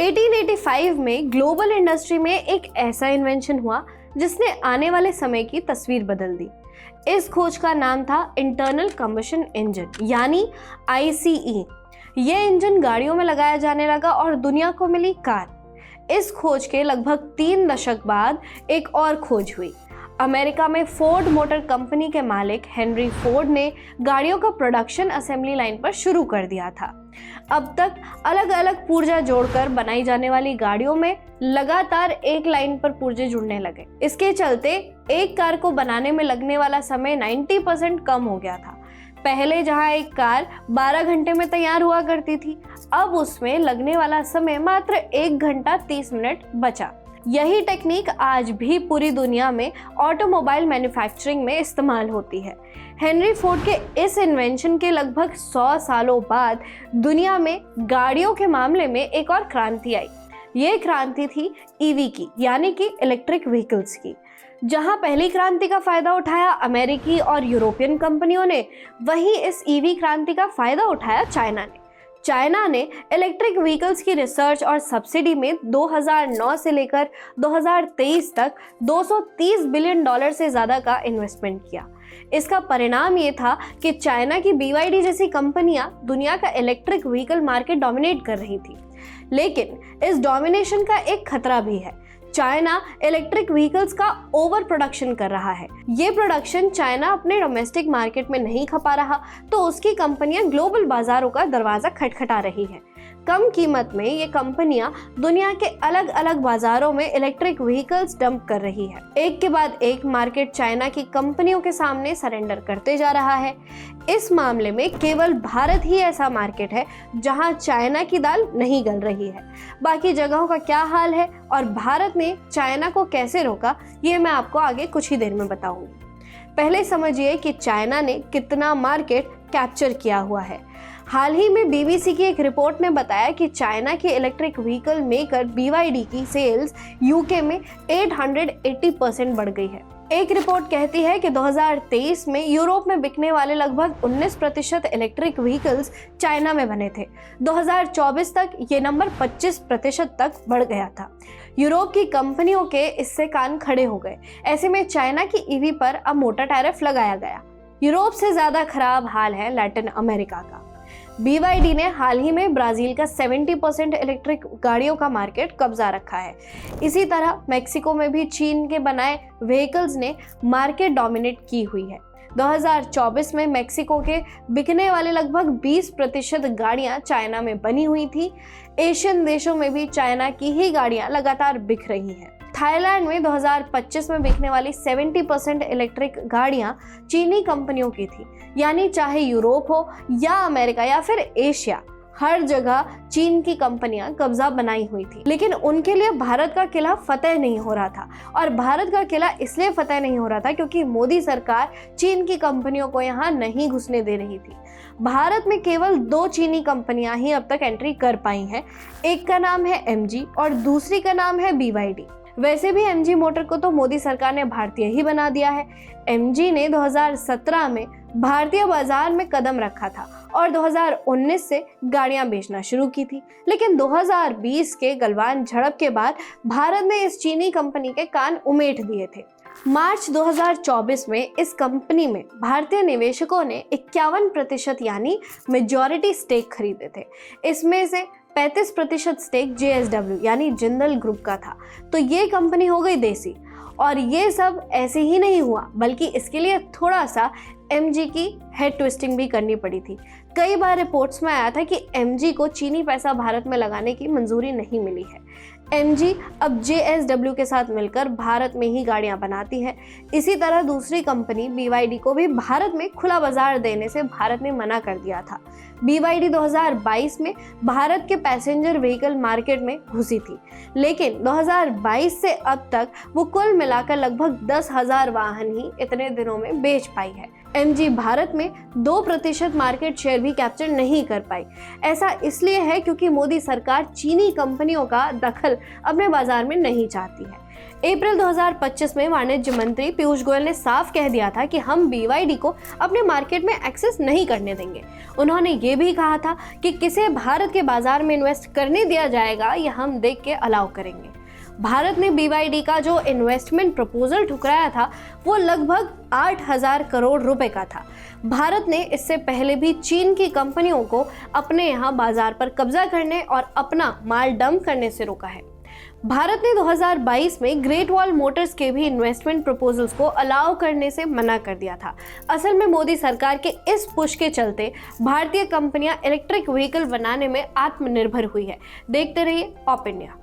1885 में global industry में एक ऐसा इन्वेंशन हुआ जिसने आने वाले समय की तस्वीर बदल दी। इस खोज का नाम था इंटरनल कंबशन इंजन यानी ICE। ये इंजन गाड़ियों में लगाया जाने लगा और दुनिया को मिली कार। इस खोज के लगभग 3 दशक बाद एक और खोज हुई। अमेरिका में फोर्ड मोटर कंपनी के मालिक हेनरी फोर्ड ने गाड़ियों का प्रोडक्शन असेंबली लाइन पर शुरू कर दिया था। अब तक अलग अलग पुर्जा जोड़कर बनाई जाने वाली गाड़ियों में लगातार एक लाइन पर पुर्जे जुड़ने लगे। इसके चलते एक कार को बनाने में लगने वाला समय 90% कम हो गया था। पहले जहां एक कार 12 घंटे में तैयार हुआ करती थी, अब उसमें लगने वाला समय मात्र 1 घंटा 30 मिनट बचा। यही टेक्निक आज भी पूरी दुनिया में ऑटोमोबाइल मैन्युफैक्चरिंग में इस्तेमाल होती है। हेनरी फोर्ड के इस इन्वेंशन के लगभग 100 सालों बाद दुनिया में गाड़ियों के मामले में एक और क्रांति आई। ये क्रांति थी EV की, यानी कि इलेक्ट्रिक व्हीकल्स की। जहां पहली क्रांति का फायदा उठाया अमेरिकी और यूरोपियन कंपनियों ने, वहीं इस EV क्रांति का फायदा उठाया चाइना ने इलेक्ट्रिक व्हीकल्स की रिसर्च और सब्सिडी में 2009 से लेकर 2023 तक $230 बिलियन से ज़्यादा का इन्वेस्टमेंट किया। इसका परिणाम ये था कि चाइना की BYD जैसी कंपनियां दुनिया का इलेक्ट्रिक व्हीकल मार्केट डोमिनेट कर रही थी। लेकिन इस डोमिनेशन का एक खतरा भी है। चाइना इलेक्ट्रिक व्हीकल्स का ओवर प्रोडक्शन कर रहा है। ये प्रोडक्शन चाइना अपने डोमेस्टिक मार्केट में नहीं खपा रहा, तो उसकी कंपनियां ग्लोबल बाजारों का दरवाजा खटखटा रही हैं। कम कीमत में ये कंपनियां दुनिया के अलग अलग बाजारों में इलेक्ट्रिक व्हीकल्स डंप कर रही है। एक के बाद एक मार्केट चाइना की कंपनियों के सामने सरेंडर करते जा रहा है। इस मामले में केवल भारत ही ऐसा मार्केट है जहां चाइना की दाल नहीं गल रही है। बाकी जगहों का क्या हाल है और भारत ने चाइना को कैसे रोका, ये मैं आपको आगे कुछ ही देर में बताऊंगी। पहले समझिए कि चाइना ने कितना मार्केट कैप्चर किया हुआ है। हाल ही में BBC की एक रिपोर्ट ने बताया कि चाइना के इलेक्ट्रिक व्हीकल मेकर BYD की सेल्स UK में 880% बढ़ गई है। एक रिपोर्ट कहती है कि 2023 में यूरोप में बिकने वाले लगभग 19% इलेक्ट्रिक व्हीकल्स चाइना में बने थे। 2024 तक ये नंबर 25% तक बढ़ गया था। यूरोप की कंपनियों के इससे कान खड़े हो गए। ऐसे में चाइना की EV पर अब मोटा टैरिफ लगाया गया। यूरोप से ज्यादा खराब हाल है लैटिन अमेरिका का। BYD ने हाल ही में ब्राजील का 70% इलेक्ट्रिक गाड़ियों का मार्केट कब्जा रखा है। इसी तरह मेक्सिको में भी चीन के बनाए व्हीकल्स ने मार्केट डोमिनेट की हुई है। 2024 में मेक्सिको के बिकने वाले लगभग 20% गाड़ियां चाइना में बनी हुई थी। एशियन देशों में भी चाइना की ही गाड़ियां लगातार बिक रही हैं। थाईलैंड में 2025 में बिकने वाली 70% इलेक्ट्रिक गाड़ियां चीनी कंपनियों की थी। यानी चाहे यूरोप हो या अमेरिका या फिर एशिया, हर जगह चीन की कंपनियां कब्जा बनाई हुई थी। लेकिन उनके लिए भारत का किला फतेह नहीं हो रहा था। और भारत का किला इसलिए फतेह नहीं हो रहा था क्योंकि मोदी सरकार चीन की कंपनियों को यहाँ नहीं घुसने दे रही थी। भारत में केवल 2 चीनी कंपनियां ही अब तक एंट्री कर पाई हैं। एक का नाम है MG और दूसरी का नाम है BYD। वैसे भी MG मोटर को तो मोदी सरकार ने भारतीय ही बना दिया है। MG ने 2017 में भारतीय बाजार में कदम रखा था और 2019 से गाड़ियां बेचना शुरू की थी। लेकिन 2020 के गलवान झड़प के बाद भारत ने इस चीनी कंपनी के कान उमेट दिए थे। मार्च 2024 में इस कंपनी में भारतीय निवेशकों ने 51% यानी मेजॉरिटी स्टेक खरीदे थे। इसमें से 35% स्टेक JSW यानी जिंदल ग्रुप का था। तो ये कंपनी हो गई देसी। और ये सब ऐसे ही नहीं हुआ, बल्कि इसके लिए थोड़ा सा MG की हेड ट्विस्टिंग भी करनी पड़ी थी। कई बार रिपोर्ट्स में आया था कि MG को चीनी पैसा भारत में लगाने की मंजूरी नहीं मिली है। MG अब JSW के साथ मिलकर भारत में ही गाड़ियां बनाती है। इसी तरह दूसरी कंपनी BYD को भी भारत में खुला बाजार देने से भारत ने मना कर दिया था। BYD 2022 में भारत के पैसेंजर व्हीकल मार्केट में घुसी थी, लेकिन 2022 से अब तक वो कुल मिलाकर लगभग 10,000 वाहन ही इतने दिनों में बेच पाई है। MG भारत में 2% मार्केट शेयर भी कैप्चर नहीं कर पाई। ऐसा इसलिए है क्योंकि मोदी सरकार चीनी कंपनियों का दखल अपने बाजार में नहीं चाहती है। अप्रैल 2025 में वाणिज्य मंत्री पीयूष गोयल ने साफ कह दिया था कि हम BYD को अपने मार्केट में एक्सेस नहीं करने देंगे। उन्होंने ये भी कहा था कि किसे भारत के बाजार में इन्वेस्ट करने दिया जाएगा यह हम देख के अलाउ करेंगे। भारत ने BYD का जो इन्वेस्टमेंट प्रपोजल ठुकराया था वो लगभग 8,000 करोड़ रुपए का था। भारत ने इससे पहले भी चीन की कंपनियों को अपने यहाँ बाजार पर कब्जा करने और अपना माल डंप करने से रोका है। भारत ने 2022 में ग्रेट वॉल मोटर्स के भी इन्वेस्टमेंट प्रपोजल्स को अलाउ करने से मना कर दिया था। असल में मोदी सरकार के इस पुश के चलते भारतीय कंपनियां इलेक्ट्रिक व्हीकल बनाने में आत्मनिर्भर हुई है। देखते रहिए ऑप इंडिया।